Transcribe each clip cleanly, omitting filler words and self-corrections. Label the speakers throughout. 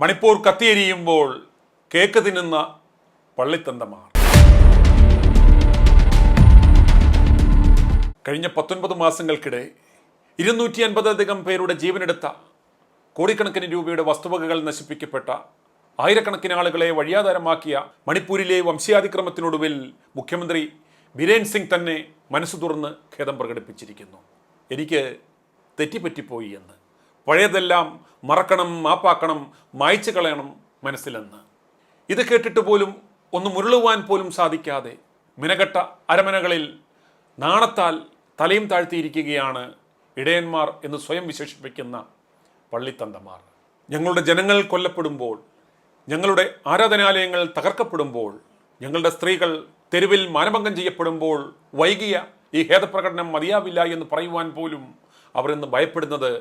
Speaker 1: Manipur കത്തിയെരിയുമ്പോൾ cake തിന്നുന്ന പള്ളിത്തന്തമാർ. കഴിഞ്ഞ 19 മാസങ്ങൾക്കിടെ 250-ലധികം പേരുടെ ജീവനെടുത്ത, കോടിക്കണക്കിന് രൂപയുടെ വസ്തുവകകൾ നശിപ്പിക്കപ്പെട്ട, ആയിരക്കണക്കിന് ആളുകളെ വഴിയാധാരമാക്കിയ മണിപ്പൂരിലെ വംശീയാതിക്രമത്തിനൊടുവിൽ മുഖ്യമന്ത്രി ബിരേൻ സിംഗ് തന്നെ മനസ്സു തുറന്ന് ഖേദം പ്രകടിപ്പിച്ചിരിക്കുന്നു. എനിക്ക് തെറ്റിപ്പറ്റിപ്പോയി എന്ന്, പഴയതെല്ലാം മറക്കണം, മാപ്പാക്കണം, മായ്ച്ചു കളയണം മനസ്സിലെന്ന്. ഇത് കേട്ടിട്ട് പോലും ഒന്ന് മുരളുവാൻ പോലും സാധിക്കാതെ മിനകെട്ട അരമനകളിൽ നാണത്താൽ തലയും താഴ്ത്തിയിരിക്കുകയാണ് ഇടയന്മാർ എന്ന് സ്വയം വിശേഷിപ്പിക്കുന്ന പള്ളിത്തന്തമാർ. ഞങ്ങളുടെ ജനങ്ങൾ കൊല്ലപ്പെടുമ്പോൾ, ഞങ്ങളുടെ ആരാധനാലയങ്ങൾ തകർക്കപ്പെടുമ്പോൾ, ഞങ്ങളുടെ സ്ത്രീകൾ തെരുവിൽ മാനഭംഗം ചെയ്യപ്പെടുമ്പോൾ വൈകിയ ഈ ഖേദപ്രകടനം മതിയാവില്ല എന്ന് പറയുവാൻ പോലും അവർ ഇന്ന് ഭയപ്പെടുന്നത്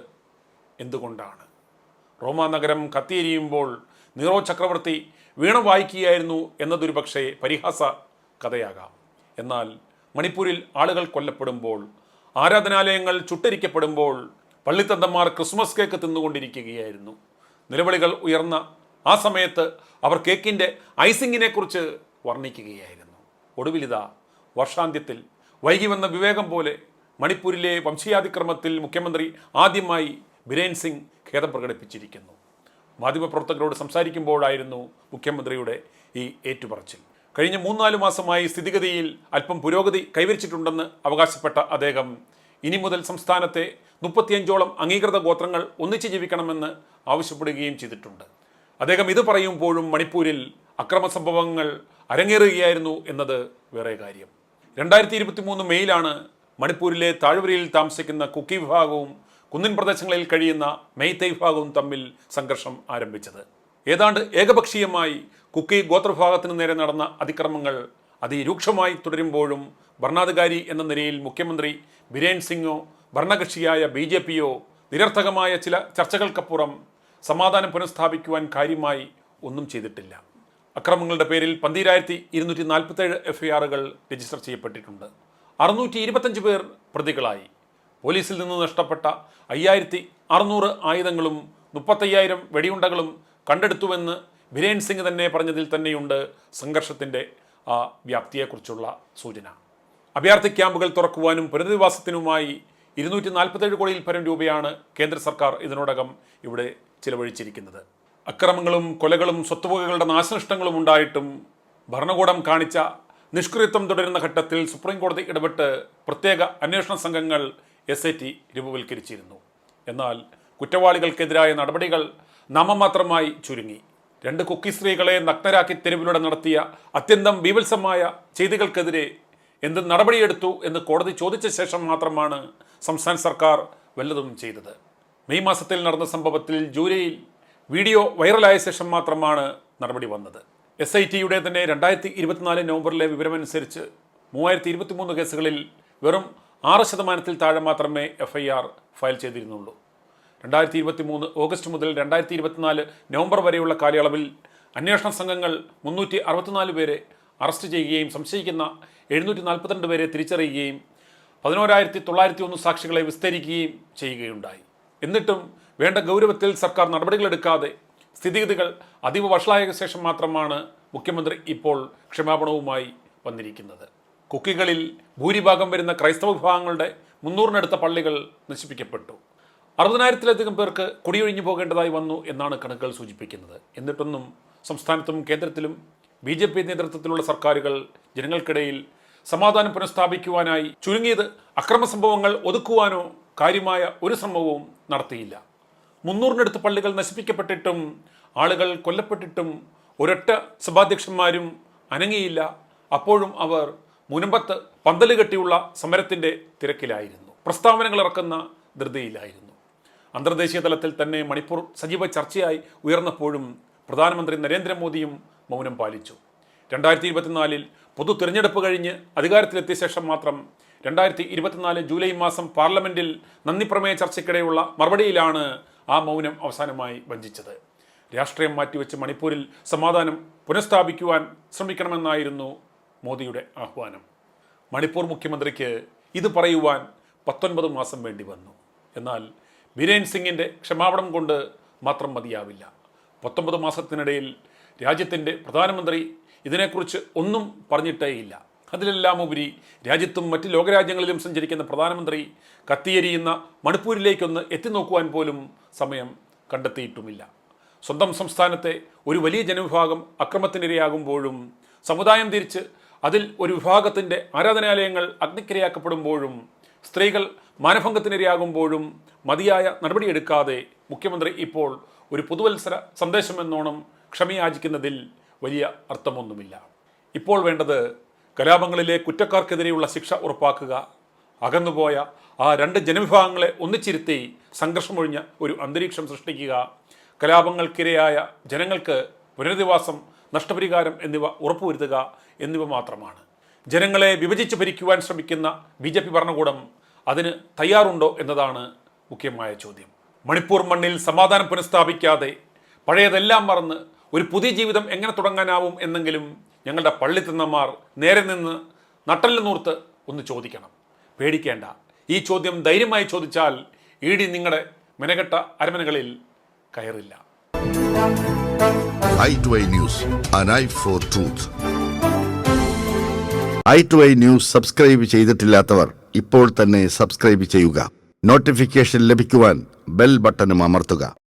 Speaker 1: എന്തുകൊണ്ടാണ്? റോമാ നഗരം കത്തിയെരിയുമ്പോൾ നീറോ ചക്രവർത്തി വീണ വായിക്കുകയായിരുന്നു എന്നതൊരു പക്ഷേ പരിഹാസ കഥയാകാം. എന്നാൽ മണിപ്പൂരിൽ ആളുകൾ കൊല്ലപ്പെടുമ്പോൾ, ആരാധനാലയങ്ങൾ ചുട്ടരിക്കപ്പെടുമ്പോൾ പള്ളിത്തന്തമാർ ക്രിസ്മസ് കേക്ക് തിന്നുകൊണ്ടിരിക്കുകയായിരുന്നു. നിലവിളികൾ ഉയർന്ന ആ സമയത്ത് അവർ കേക്കിൻ്റെ ഐസിങ്ങിനെ കുറിച്ച് വർണ്ണിക്കുകയായിരുന്നു. ഒടുവിലിതാ വർഷാന്ത്യത്തിൽ വൈകി വന്ന വിവേകം പോലെ മണിപ്പൂരിലെ വംശീയാതിക്രമത്തിൽ മുഖ്യമന്ത്രി ആദ്യമായി ബിരേൻ സിംഗ് ഖേദം പ്രകടിപ്പിച്ചിരിക്കുന്നു. മാധ്യമപ്രവർത്തകരോട് സംസാരിക്കുമ്പോഴായിരുന്നു മുഖ്യമന്ത്രിയുടെ ഈ ഏറ്റുപറച്ചിൽ. കഴിഞ്ഞ 3-4 മാസമായി സ്ഥിതിഗതിയിൽ അല്പം പുരോഗതി കൈവരിച്ചിട്ടുണ്ടെന്ന് അവകാശപ്പെട്ട അദ്ദേഹം ഇനി മുതൽ സംസ്ഥാനത്തെ 35ഓളം അംഗീകൃത ഗോത്രങ്ങൾ ഒന്നിച്ച് ജീവിക്കണമെന്ന് ആവശ്യപ്പെടുകയും ചെയ്തിട്ടുണ്ട്. അദ്ദേഹം ഇത് പറയുമ്പോഴും മണിപ്പൂരിൽ അക്രമ സംഭവങ്ങൾ അരങ്ങേറുകയായിരുന്നു എന്നത് വേറെ കാര്യം. 2023 മെയ്യിലാണ് മണിപ്പൂരിലെ താഴ്വരയിൽ താമസിക്കുന്ന കുക്കി വിഭാഗവും കുന്നിൻ പ്രദേശങ്ങളിൽ കഴിയുന്ന മെയ്തൈ വിഭാഗവും തമ്മിൽ സംഘർഷം ആരംഭിച്ചത്. ഏതാണ്ട് ഏകപക്ഷീയമായി കുക്കി ഗോത്രവിഭാഗത്തിന് നേരെ നടന്ന അതിക്രമങ്ങൾ അതിരൂക്ഷമായി തുടരുമ്പോഴും ഭരണാധികാരി എന്ന നിലയിൽ മുഖ്യമന്ത്രി ബിരേൻ സിംഗോ ഭരണകക്ഷിയായ BJPയോ നിരർത്ഥകമായ ചില ചർച്ചകൾക്കപ്പുറം സമാധാനം പുനഃസ്ഥാപിക്കുവാൻ കാര്യമായി ഒന്നും ചെയ്തിട്ടില്ല. അക്രമങ്ങളുടെ പേരിൽ 12,247 FIRകൾ രജിസ്റ്റർ ചെയ്യപ്പെട്ടിട്ടുണ്ട്. 625 പേർ പ്രതികളായി. പോലീസിൽ നിന്ന് നഷ്ടപ്പെട്ട 5,600 ആയുധങ്ങളും 35,000 വെടിയുണ്ടകളും കണ്ടെടുത്തുവെന്ന് ബിരേൻ സിംഗ് തന്നെ പറഞ്ഞതിൽ തന്നെയുണ്ട് സംഘർഷത്തിൻ്റെ ആ വ്യാപ്തിയെക്കുറിച്ചുള്ള സൂചന. അഭയാർത്ഥി ക്യാമ്പുകൾ തുറക്കുവാനും പുനരധിവാസത്തിനുമായി 247 കോടിയിൽ പരം രൂപയാണ് കേന്ദ്ര സർക്കാർ ഇതിനോടകം ഇവിടെ ചിലവഴിച്ചിരിക്കുന്നത്. അക്രമങ്ങളും കൊലകളും സ്വത്തുവകകളുടെ നാശനഷ്ടങ്ങളും ഉണ്ടായിട്ടും ഭരണകൂടം കാണിച്ച നിഷ്ക്രിയത്വം തുടരുന്ന ഘട്ടത്തിൽ സുപ്രീം കോടതി ഇടപെട്ട് പ്രത്യേക അന്വേഷണ സംഘങ്ങൾ SIT രൂപവൽക്കരിച്ചിരുന്നു. എന്നാൽ കുറ്റവാളികൾക്കെതിരായ നടപടികൾ നാമമാത്രമായി ചുരുങ്ങി. 2 കുക്കി സ്ത്രീകളെ നഗ്നരാക്കി തെരുവിലൂടെ നടത്തിയ അത്യന്തം ബീഭത്സമായ ചെയ്തികൾക്കെതിരെ എന്ത് നടപടിയെടുത്തു എന്ന് കോടതി ചോദിച്ച ശേഷം മാത്രമാണ് സംസ്ഥാന സർക്കാർ വല്ലതും ചെയ്തത്. മെയ് മാസത്തിൽ നടന്ന സംഭവത്തിൽ ജൂലൈയിൽ വീഡിയോ വൈറലായ ശേഷം മാത്രമാണ് നടപടി വന്നത്. SITയുടെ തന്നെ 2024 നവംബറിലെ വിവരമനുസരിച്ച് 3023 കേസുകളിൽ വെറും 6% താഴെ മാത്രമേ FIR ഫയൽ ചെയ്തിരുന്നുള്ളൂ. 2023 ഓഗസ്റ്റ് മുതൽ 2024 നവംബർ വരെയുള്ള കാലയളവിൽ അന്വേഷണ സംഘങ്ങൾ 364 പേരെ അറസ്റ്റ് ചെയ്യുകയും സംശയിക്കുന്ന 742 പേരെ തിരിച്ചറിയുകയും 11,901 സാക്ഷികളെ വിസ്തരിക്കുകയും ചെയ്യുകയുണ്ടായി. എന്നിട്ടും വേണ്ട ഗൗരവത്തിൽ സർക്കാർ നടപടികളെടുക്കാതെ സ്ഥിതിഗതികൾ അതീവ വഷളായ ശേഷം മാത്രമാണ് മുഖ്യമന്ത്രി ഇപ്പോൾ ക്ഷമാപണവുമായി വന്നിരിക്കുന്നത്. കുക്കികളിൽ ഭൂരിഭാഗം വരുന്ന ക്രൈസ്തവ വിഭാഗങ്ങളുടെ 300-നടുത്ത പള്ളികൾ നശിപ്പിക്കപ്പെട്ടു. 60,000-ലധികം പേർക്ക് കുടിയൊഴിഞ്ഞു പോകേണ്ടതായി വന്നു എന്നാണ് കണക്കുകൾ സൂചിപ്പിക്കുന്നത്. എന്നിട്ടൊന്നും സംസ്ഥാനത്തും കേന്ദ്രത്തിലും BJP നേതൃത്വത്തിലുള്ള സർക്കാരുകൾ ജനങ്ങൾക്കിടയിൽ സമാധാനം പുനഃസ്ഥാപിക്കുവാനായി ചുരുങ്ങിയത് അക്രമ സംഭവങ്ങൾ ഒതുക്കുവാനോ കാര്യമായ ഒരു ശ്രമവും നടത്തിയില്ല. 300-നടുത്ത് പള്ളികൾ നശിപ്പിക്കപ്പെട്ടിട്ടും ആളുകൾ കൊല്ലപ്പെട്ടിട്ടും ഒരൊറ്റ സഭാധ്യക്ഷന്മാരും അനങ്ങിയില്ല. അപ്പോഴും അവർ മുനമ്പത്ത് പന്തല് കെട്ടിയുള്ള സമരത്തിൻ്റെ തിരക്കിലായിരുന്നു. പ്രസ്താവനകൾ ഇറക്കുന്ന ധൃതിയിലായിരുന്നു. അന്തർദേശീയ തലത്തിൽ തന്നെ മണിപ്പൂർ സജീവ ചർച്ചയായി ഉയർന്നപ്പോഴും പ്രധാനമന്ത്രി നരേന്ദ്രമോദിയും മൗനം പാലിച്ചു. 2024 പൊതു തിരഞ്ഞെടുപ്പ് കഴിഞ്ഞ് അധികാരത്തിലെത്തിയ ശേഷം മാത്രം 2024 ജൂലൈ മാസം പാർലമെൻറ്റിൽ നന്ദിപ്രമേയ ചർച്ചയ്ക്കിടെയുള്ള മറുപടിയിലാണ് ആ മൗനം അവസാനമായി വഞ്ചിച്ചത്. രാഷ്ട്രീയം മാറ്റിവെച്ച് മണിപ്പൂരിൽ സമാധാനം പുനഃസ്ഥാപിക്കുവാൻ ശ്രമിക്കണമെന്നായിരുന്നു മോദിയുടെ ആഹ്വാനം. മണിപ്പൂർ മുഖ്യമന്ത്രിക്ക് ഇത് പറയുവാൻ 19 മാസം വേണ്ടി വന്നു. എന്നാൽ ബിരേൻ സിംഗിൻ്റെ ക്ഷമാപണം കൊണ്ട് മാത്രം മതിയാവില്ല. 19 മാസത്തിനിടയിൽ രാജ്യത്തിൻ്റെ പ്രധാനമന്ത്രി ഇതിനെക്കുറിച്ച് ഒന്നും പറഞ്ഞിട്ടേയില്ല. അതിലെല്ലാം ഉപരി രാജ്യത്തും മറ്റ് ലോകരാജ്യങ്ങളിലും സഞ്ചരിക്കുന്ന പ്രധാനമന്ത്രി കത്തിയെരിയുന്ന മണിപ്പൂരിലേക്കൊന്ന് എത്തിനോക്കുവാൻ പോലും സമയം കണ്ടെത്തിയിട്ടുമില്ല. സ്വന്തം സംസ്ഥാനത്തെ ഒരു വലിയ ജനവിഭാഗം അക്രമത്തിനിരയാകുമ്പോഴും സമുദായം തിരിച്ച് അതിൽ ഒരു വിഭാഗത്തിൻ്റെ ആരാധനാലയങ്ങൾ അഗ്നിക്കിരയാക്കപ്പെടുമ്പോഴും സ്ത്രീകൾ മാനഭംഗത്തിനിരയാകുമ്പോഴും മതിയായ നടപടിയെടുക്കാതെ മുഖ്യമന്ത്രി ഇപ്പോൾ ഒരു പുതുവത്സര സന്ദേശമെന്നോണം ക്ഷമയാചിക്കുന്നതിൽ വലിയ അർത്ഥമൊന്നുമില്ല. ഇപ്പോൾ വേണ്ടത് കലാപങ്ങളിലെ കുറ്റക്കാർക്കെതിരെയുള്ള ശിക്ഷ ഉറപ്പാക്കുക, അകന്നുപോയ ആ രണ്ട് ജനവിഭാഗങ്ങളെ ഒന്നിച്ചിരുത്തി സംഘർഷമൊഴിഞ്ഞ ഒരു അന്തരീക്ഷം സൃഷ്ടിക്കുക, കലാപങ്ങൾക്കിരയായ ജനങ്ങൾക്ക് പുനരധിവാസം, നഷ്ടപരിഹാരം എന്നിവ ഉറപ്പുവരുത്തുക എന്നിവ മാത്രമാണ്. ജനങ്ങളെ വിഭജിച്ച് ഭരിക്കുവാൻ ശ്രമിക്കുന്ന BJP ഭരണകൂടം അതിന് തയ്യാറുണ്ടോ എന്നതാണ് മുഖ്യമായ ചോദ്യം. മണിപ്പൂർ മണ്ണിൽ സമാധാനം പുനഃസ്ഥാപിക്കാതെ പഴയതെല്ലാം മറന്ന് ഒരു പുതിയ ജീവിതം എങ്ങനെ തുടങ്ങാനാവും എന്നെങ്കിലും ഞങ്ങളുടെ പള്ളിത്തിന്നമാർ നേരെ നിന്ന് നട്ടല് നൂർത്ത് ഒന്ന് ചോദിക്കണം. പേടിക്കേണ്ട, ഈ ചോദ്യം ധൈര്യമായി ചോദിച്ചാൽ ED നിങ്ങളുടെ മെനകെട്ട അരമനകളിൽ കയറില്ല.
Speaker 2: i2i News, an eye for truth. i2i News subscribe ചെയ്തിട്ടില്ലാത്തവർ ഇപ്പോൾ തന്നെ സബ്സ്ക്രൈബ് ചെയ്യുക. നോട്ടിഫിക്കേഷൻ ലഭിക്കുവാൻ ബെൽ ബട്ടണും അമർത്തുക.